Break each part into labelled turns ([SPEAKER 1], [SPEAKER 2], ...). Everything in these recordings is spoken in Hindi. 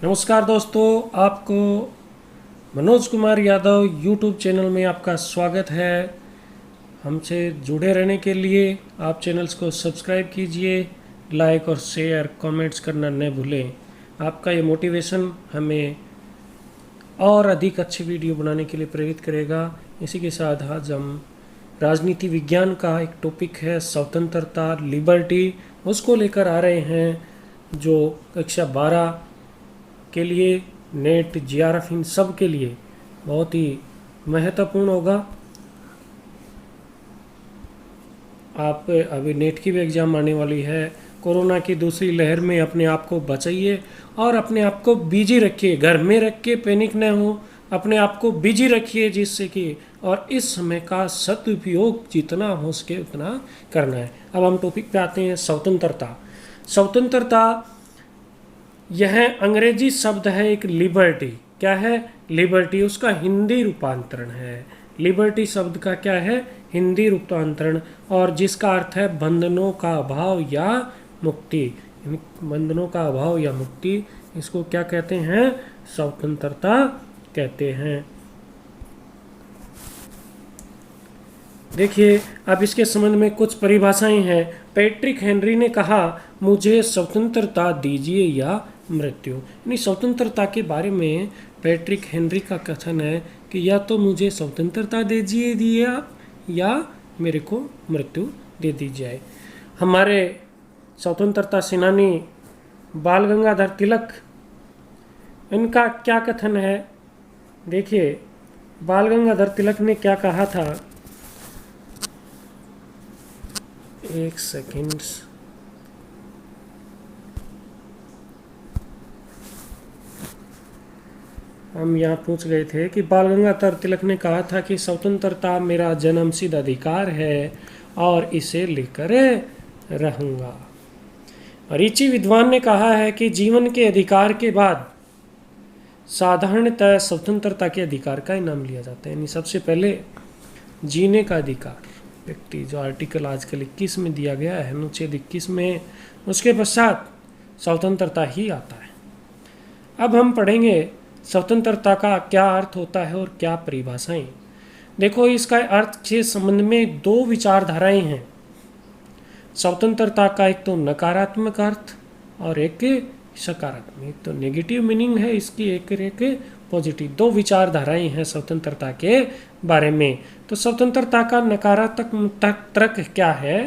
[SPEAKER 1] नमस्कार दोस्तों, आपको मनोज कुमार यादव यूट्यूब चैनल में आपका स्वागत है। हमसे जुड़े रहने के लिए आप चैनल्स को सब्सक्राइब कीजिए, लाइक और शेयर कमेंट्स करना न भूलें। आपका ये मोटिवेशन हमें और अधिक अच्छे वीडियो बनाने के लिए प्रेरित करेगा। इसी के साथ आज हम राजनीति विज्ञान का एक टॉपिक है स्वतंत्रता, लिबर्टी, उसको लेकर आ रहे हैं जो कक्षा 12 के लिए, नेट, जीआरएफ, इन सब के लिए बहुत ही महत्वपूर्ण होगा। आप अभी नेट की भी एग्ज़ाम आने वाली है। कोरोना की दूसरी लहर में अपने आप को बचाइए और अपने आप को बिजी रखिए। घर में रख के पैनिक न हो, अपने आप को बिजी रखिए जिससे कि और इस समय का सदुपयोग जितना हो सके उतना करना है। अब हम टॉपिक पे आते हैं, स्वतंत्रता। स्वतंत्रता यह अंग्रेजी शब्द है एक लिबर्टी। क्या है लिबर्टी? उसका हिंदी रूपांतरण है। लिबर्टी शब्द का क्या है? हिंदी रूपांतरण, और जिसका अर्थ है बंधनों का अभाव या मुक्ति। बंधनों का अभाव या मुक्ति, इसको क्या कहते हैं? स्वतंत्रता कहते हैं। देखिए, अब इसके संबंध में कुछ परिभाषाएं हैं। पैट्रिक हेनरी ने कहा, मुझे स्वतंत्रता दीजिए या मृत्यु। यानी स्वतंत्रता के बारे में पैट्रिक हेनरी का कथन है कि या तो मुझे स्वतंत्रता दीजिए आप, या मेरे को मृत्यु दे दी जाए। हमारे स्वतंत्रता सेनानी बाल गंगाधर तिलक, इनका क्या कथन है? देखिए, बाल गंगाधर तिलक ने क्या कहा था, एक सेकंड, हम यहाँ पूछ गए थे कि बाल गंगाधर तिलक ने कहा था कि स्वतंत्रता मेरा जन्मसिद्ध अधिकार है और इसे लेकर रहूँगा। रिची विद्वान ने कहा है कि जीवन के अधिकार के बाद साधारणतः स्वतंत्रता के अधिकार का ही नाम लिया जाता है। यानी सबसे पहले जीने का अधिकार व्यक्ति, जो आर्टिकल आजकल 21 में दिया गया है, अनुच्छेद 21 में, उसके पश्चात स्वतंत्रता ही आता है। अब हम पढ़ेंगे स्वतंत्रता का क्या अर्थ होता है और क्या परिभाषाएं। देखो, इसका अर्थ के संबंध में दो विचारधाराएं हैं। स्वतंत्रता का एक तो नकारात्मक अर्थ और एक सकारात्मक। एक तो नेगेटिव मीनिंग है इसकी, एक पॉजिटिव। दो विचारधाराएं हैं स्वतंत्रता के बारे में। तो स्वतंत्रता का नकारात्मक तर्क क्या है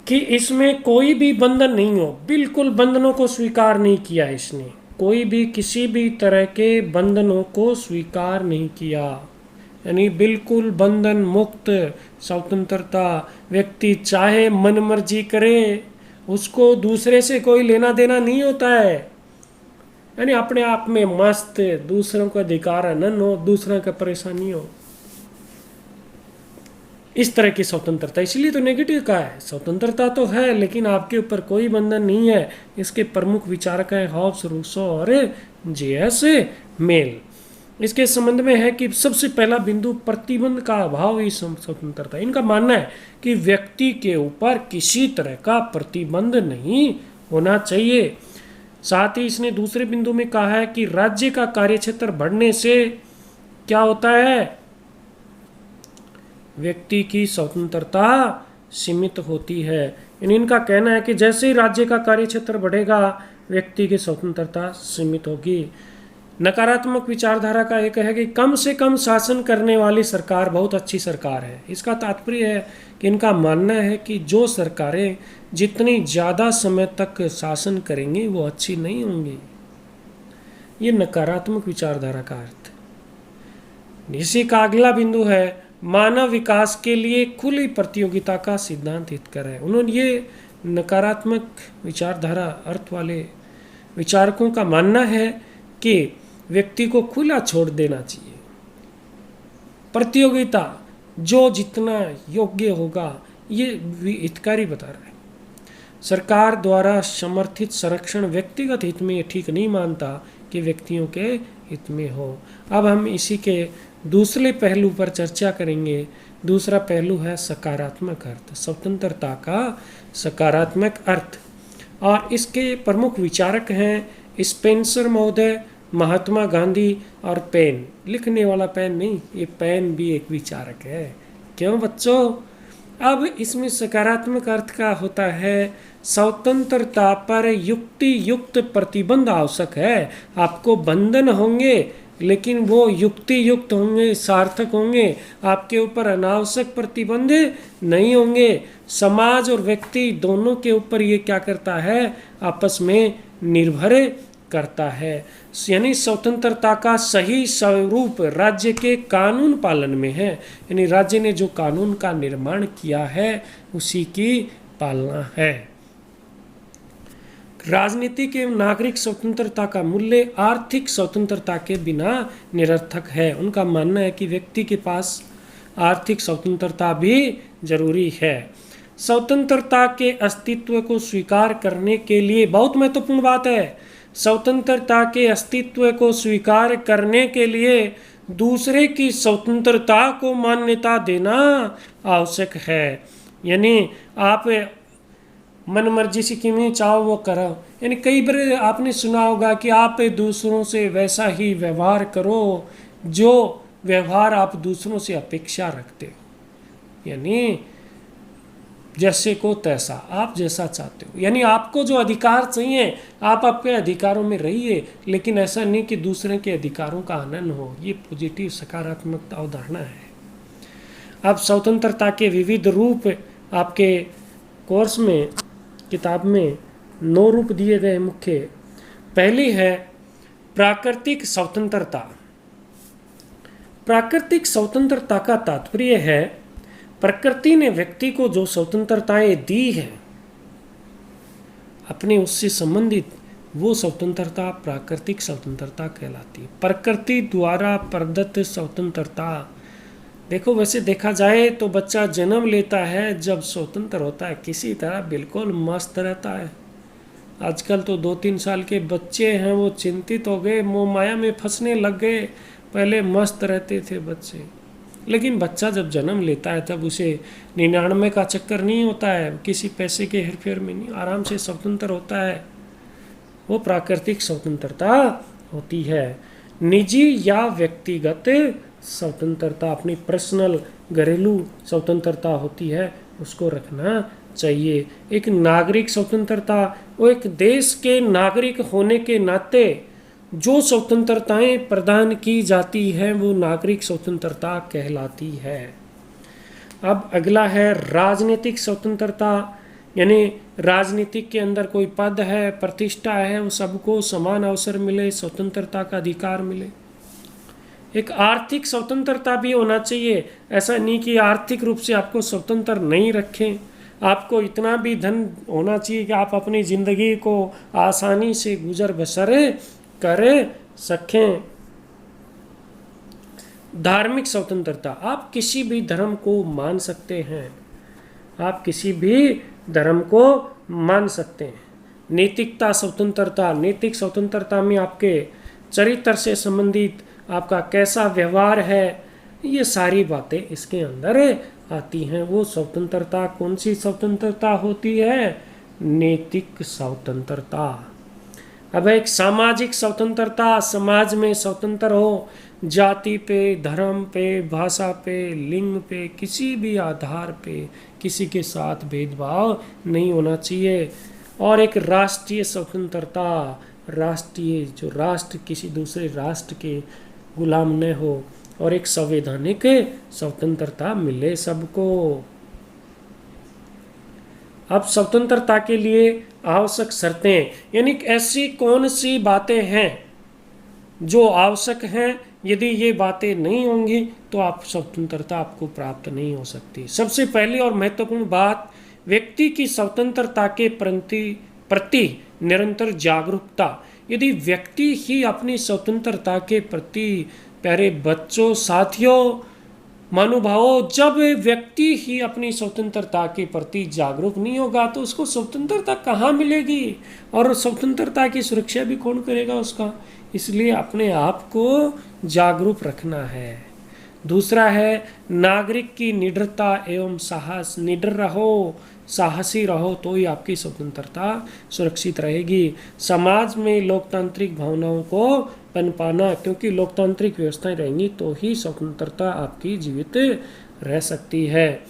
[SPEAKER 1] कि इसमें कोई भी बंधन नहीं हो, बिल्कुल बंधनों को स्वीकार नहीं किया इसने। कोई भी किसी भी तरह के बंधनों को स्वीकार नहीं किया, यानी बिल्कुल बंधन मुक्त स्वतंत्रता। व्यक्ति चाहे मन मर्जी करे, उसको दूसरे से कोई लेना देना नहीं होता है। यानी अपने आप में मस्त, दूसरों का अधिकार अनन हो, दूसरों का परेशानी हो, इस तरह की स्वतंत्रता। इसलिए तो नेगेटिव का है। स्वतंत्रता तो है लेकिन आपके ऊपर कोई बंधन नहीं है। इसके प्रमुख विचारक हैं हॉब्स, रूसो और जे.एस. मिल। इसके संबंध में है कि सबसे पहला बिंदु प्रतिबंध का अभाव ही स्वतंत्रता। इनका मानना है कि व्यक्ति के ऊपर किसी तरह का प्रतिबंध नहीं होना चाहिए। साथ ही इसने दूसरे बिंदु में कहा है कि राज्य का कार्यक्षेत्र बढ़ने से क्या होता है? व्यक्ति की स्वतंत्रता सीमित होती है। इनका कहना है कि जैसे ही राज्य का कार्यक्षेत्र बढ़ेगा, व्यक्ति की स्वतंत्रता सीमित होगी। नकारात्मक विचारधारा का एक है कि कम से कम शासन करने वाली सरकार बहुत अच्छी सरकार है। इसका तात्पर्य है कि इनका मानना है कि जो सरकारें जितनी ज़्यादा समय तक शासन करेंगी वो अच्छी नहीं होंगी। ये नकारात्मक विचारधारा का अर्थ है। इसी का अगला बिंदु है मानव विकास के लिए खुली प्रतियोगिता का सिद्धांत हितकर है। उन्होंने ये नकारात्मक विचारधारा अर्थ वाले विचारकों का मानना है कि व्यक्ति को खुला छोड़ देना चाहिए। प्रतियोगिता, जो जितना योग्य होगा, ये हितकारी बता रहा है। सरकार द्वारा समर्थित संरक्षण व्यक्तिगत हित में ठीक नहीं मानता कि व्यक्तियों के हित में हो। अब हम इसी के दूसरे पहलू पर चर्चा करेंगे। दूसरा पहलू है सकारात्मक अर्थ, स्वतंत्रता का सकारात्मक अर्थ। और इसके प्रमुख विचारक हैं स्पेंसर महोदय, महात्मा गांधी और पेन, लिखने वाला पेन नहीं, ये पेन भी एक विचारक है। क्यों बच्चों? अब इसमें सकारात्मक अर्थ का होता है स्वतंत्रता पर युक्ति युक्त प्रतिबंध आवश्यक है। आपको बंधन होंगे लेकिन वो युक्ति युक्त होंगे, सार्थक होंगे, आपके ऊपर अनावश्यक प्रतिबंध नहीं होंगे। समाज और व्यक्ति दोनों के ऊपर ये क्या करता है, आपस में निर्भर करता है। यानी स्वतंत्रता का सही स्वरूप राज्य के कानून पालन में है, यानी राज्य ने जो कानून का निर्माण किया है उसी की पालना है। राजनीतिक एवं नागरिक स्वतंत्रता का मूल्य आर्थिक स्वतंत्रता के बिना निरर्थक है। उनका मानना है कि व्यक्ति के पास आर्थिक स्वतंत्रता भी जरूरी है। स्वतंत्रता के अस्तित्व को स्वीकार करने के लिए, बहुत महत्वपूर्ण बात है, स्वतंत्रता के अस्तित्व को स्वीकार करने के लिए दूसरे की स्वतंत्रता को मान्यता देना आवश्यक है। यानी आप मन मर्जी से किमें चाहो वो करो। यानी कई बार आपने सुना होगा कि आप दूसरों से वैसा ही व्यवहार करो जो व्यवहार आप दूसरों से अपेक्षा रखते हो, यानी जैसे को तैसा, आप जैसा चाहते हो। यानी आपको जो अधिकार चाहिए आप आपके अधिकारों में रहिए, लेकिन ऐसा नहीं कि दूसरे के अधिकारों का हनन हो। ये पॉजिटिव सकारात्मक अवधारणा है। अब स्वतंत्रता के विविध रूप आपके कोर्स में, किताब में 9 रूप दिए गए मुख्य। पहली है प्राकृतिक स्वतंत्रता। प्राकृतिक स्वतंत्रता का तात्पर्य है प्रकृति ने व्यक्ति को जो स्वतंत्रताएं दी है अपने उससे संबंधित, वो स्वतंत्रता प्राकृतिक स्वतंत्रता कहलाती है। प्रकृति द्वारा प्रदत्त स्वतंत्रता। देखो, वैसे देखा जाए तो बच्चा जन्म लेता है जब स्वतंत्र होता है किसी तरह बिल्कुल मस्त रहता है। आजकल तो 2-3 साल के बच्चे हैं वो चिंतित हो गए, मोह माया में फंसने लग गए। पहले मस्त रहते थे बच्चे, लेकिन बच्चा जब जन्म लेता है तब उसे 99 का चक्कर नहीं होता है, किसी पैसे के हेरफेर में नहीं, आराम से स्वतंत्र होता है। वो प्राकृतिक स्वतंत्रता होती है। निजी या व्यक्तिगत स्वतंत्रता, अपनी पर्सनल घरेलू स्वतंत्रता होती है, उसको रखना चाहिए। एक नागरिक स्वतंत्रता, वो एक देश के नागरिक होने के नाते जो स्वतंत्रताएं प्रदान की जाती हैं वो नागरिक स्वतंत्रता कहलाती है। अब अगला है राजनीतिक स्वतंत्रता। यानी राजनीतिक के अंदर कोई पद है, प्रतिष्ठा है, वो सबको समान अवसर मिले, स्वतंत्रता का अधिकार मिले। एक आर्थिक स्वतंत्रता भी होना चाहिए। ऐसा नहीं कि आर्थिक रूप से आपको स्वतंत्र नहीं रखें, आपको इतना भी धन होना चाहिए कि आप अपनी ज़िंदगी को आसानी से गुजर बसर कर सकें। धार्मिक स्वतंत्रता, आप किसी भी धर्म को मान सकते हैं, आप किसी भी धर्म को मान सकते हैं। नैतिकता स्वतंत्रता, नैतिक स्वतंत्रता में आपके चरित्र से संबंधित आपका कैसा व्यवहार है, ये सारी बातें इसके अंदर आती हैं। वो स्वतंत्रता कौन सी स्वतंत्रता होती है? नैतिक स्वतंत्रता। अब एक सामाजिक स्वतंत्रता, समाज में स्वतंत्र हो, जाति पे, धर्म पे, भाषा पे, लिंग पे, किसी भी आधार पे किसी के साथ भेदभाव नहीं होना चाहिए। और एक राष्ट्रीय स्वतंत्रता, राष्ट्रीय, जो राष्ट्र किसी दूसरे राष्ट्र के गुलाम न हो, और एक संवैधानिक स्वतंत्रता मिले सबको। अब स्वतंत्रता के लिए आवश्यक शर्तें, यानी ऐसी कौन सी बातें हैं जो आवश्यक हैं, यदि ये बातें नहीं होंगी तो आप स्वतंत्रता आपको प्राप्त नहीं हो सकती। सबसे पहली और महत्वपूर्ण बात, व्यक्ति की स्वतंत्रता के प्रति निरंतर जागरूकता। यदि व्यक्ति ही अपनी स्वतंत्रता के प्रति, प्यारे बच्चों, साथियों, महानुभावों, जब व्यक्ति ही अपनी स्वतंत्रता के प्रति जागरूक नहीं होगा तो उसको स्वतंत्रता कहाँ मिलेगी, और स्वतंत्रता की सुरक्षा भी कौन करेगा उसका। इसलिए अपने आप को जागरूक रखना है। दूसरा है नागरिक की निडरता एवं साहस। निडर रहो, साहसी रहो तो ही आपकी स्वतंत्रता सुरक्षित रहेगी। समाज में लोकतांत्रिक भावनाओं को पनपाना, क्योंकि लोकतांत्रिक व्यवस्थाएं रहेंगी तो ही स्वतंत्रता आपकी जीवित रह सकती है।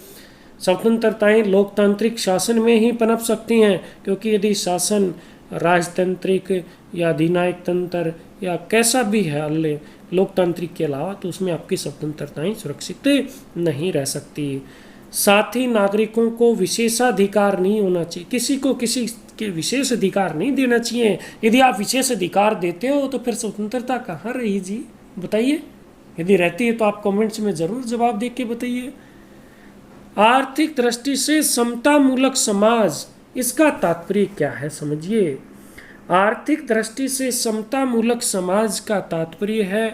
[SPEAKER 1] स्वतंत्रताएं लोकतांत्रिक शासन में ही पनप सकती हैं, क्योंकि यदि शासन राजतांत्रिक या अधिनायक तंत्र या कैसा भी है अन्य लोकतांत्रिक के अलावा, तो उसमें आपकी स्वतंत्रताएं सुरक्षित नहीं रह सकती। साथ ही नागरिकों को विशेषाधिकार नहीं होना चाहिए, किसी को किसी के विशेष अधिकार नहीं देना चाहिए। यदि आप विशेष अधिकार देते हो तो फिर स्वतंत्रता कहाँ रही जी, बताइए। यदि रहती है तो आप कमेंट्स में ज़रूर जवाब दे के बताइए। आर्थिक दृष्टि से समतामूलक समाज, इसका तात्पर्य क्या है समझिए। आर्थिक दृष्टि से समतामूलक समाज का तात्पर्य है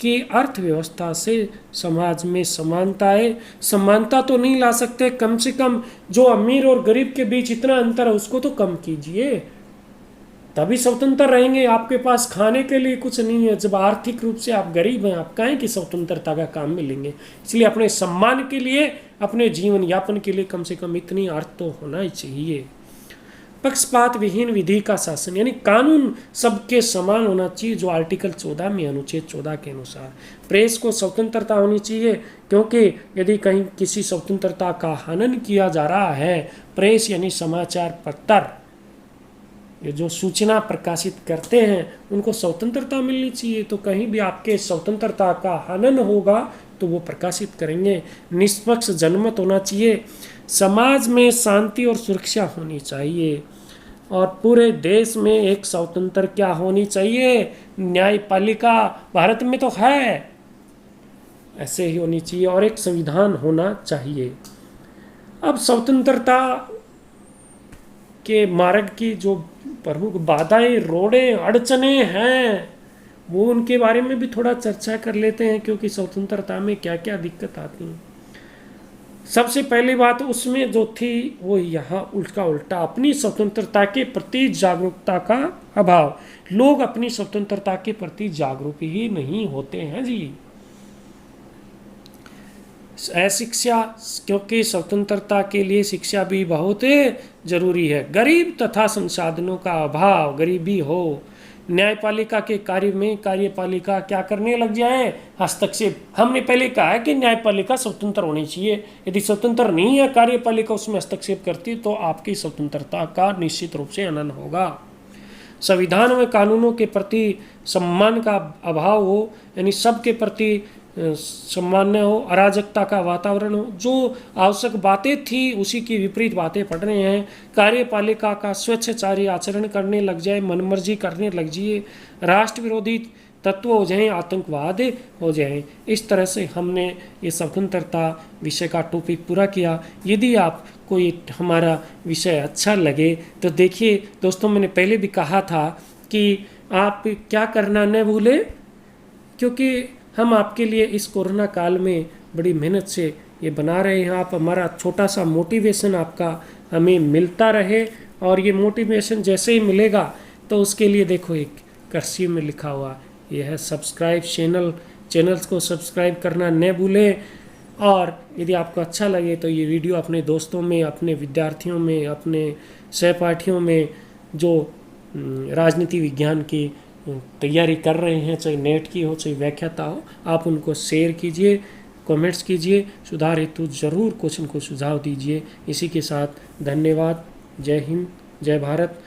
[SPEAKER 1] कि अर्थव्यवस्था से समाज में समानता तो नहीं ला सकते, कम से कम जो अमीर और गरीब के बीच इतना अंतर है उसको तो कम कीजिए, तभी स्वतंत्र रहेंगे। आपके पास खाने के लिए कुछ नहीं है, जब आर्थिक रूप से आप गरीब हैं, आप कहें कि स्वतंत्रता का काम मिलेंगे। इसलिए अपने सम्मान के लिए, अपने जीवन यापन के लिए कम से कम इतनी अर्थ तो होना ही चाहिए। पक्षपात विहीन विधि का शासन, यानी कानून सबके समान होना चाहिए, जो आर्टिकल 14 में अनुच्छेद 14 के अनुसार। प्रेस को स्वतंत्रता होनी चाहिए, क्योंकि यदि कहीं किसी स्वतंत्रता का हनन किया जा रहा है, प्रेस यानी समाचार पत्र, ये जो सूचना प्रकाशित करते हैं उनको स्वतंत्रता मिलनी चाहिए। तो कहीं भी आपके स्वतंत्रता का हनन होगा तो वो प्रकाशित करेंगे। निष्पक्ष जनमत होना चाहिए, समाज में शांति और सुरक्षा होनी चाहिए, और पूरे देश में एक स्वतंत्र क्या होनी चाहिए, न्यायपालिका। भारत में तो है, ऐसे ही होनी चाहिए, और एक संविधान होना चाहिए। अब स्वतंत्रता के मार्ग की जो प्रमुख बाधाएं, रोड़ें, अड़चने हैं, वो उनके बारे में भी थोड़ा चर्चा कर लेते हैं, क्योंकि स्वतंत्रता में क्या क्या दिक्कत आती हैं। सबसे पहली बात उसमें जो थी वो यहाँ उल्टा अपनी स्वतंत्रता के प्रति जागरूकता का अभाव। लोग अपनी स्वतंत्रता के प्रति जागरूक ही नहीं होते हैं जी। शिक्षा, क्योंकि स्वतंत्रता के लिए शिक्षा भी बहुत जरूरी है। गरीब तथा संसाधनों का अभाव, गरीबी हो। न्यायपालिका के कार्य में कार्यपालिका क्या करने लग जाए, हस्तक्षेप। हमने पहले कहा है कि न्यायपालिका स्वतंत्र होनी चाहिए, यदि स्वतंत्र नहीं है कार्यपालिका, उसमें हस्तक्षेप करती तो आपकी स्वतंत्रता का निश्चित रूप से हनन होगा। संविधान में कानूनों के प्रति सम्मान का अभाव हो, यानी सबके प्रति सम्मान हो, अराजकता का वातावरण हो, जो आवश्यक बातें थी उसी की विपरीत बातें पढ़ रहे हैं। कार्यपालिका का स्वेच्छाचारी आचरण करने लग जाए, मनमर्जी करने लग जाए, राष्ट्र विरोधी तत्व हो जाएं, आतंकवाद हो जाएं। इस तरह से हमने ये स्वतंत्रता विषय का टॉपिक पूरा किया। यदि आप कोई हमारा विषय अच्छा लगे तो देखिए दोस्तों, मैंने पहले भी कहा था कि आप क्या करना न भूलें, क्योंकि हम आपके लिए इस कोरोना काल में बड़ी मेहनत से ये बना रहे हैं। आप हमारा छोटा सा मोटिवेशन आपका हमें मिलता रहे, और ये मोटिवेशन जैसे ही मिलेगा तो उसके लिए देखो एक कर्सिव में लिखा हुआ ये है सब्सक्राइब चैनल्स को सब्सक्राइब करना न भूलें। और यदि आपको अच्छा लगे तो ये वीडियो अपने दोस्तों में, अपने विद्यार्थियों में, अपने सहपाठियों में जो राजनीति विज्ञान की तैयारी कर रहे हैं, चाहे नेट की हो चाहे व्याख्याता हो, आप उनको शेयर कीजिए, कमेंट्स कीजिए, सुधार हेतु ज़रूर कुछ उनको सुझाव दीजिए। इसी के साथ धन्यवाद। जय हिंद, जय भारत।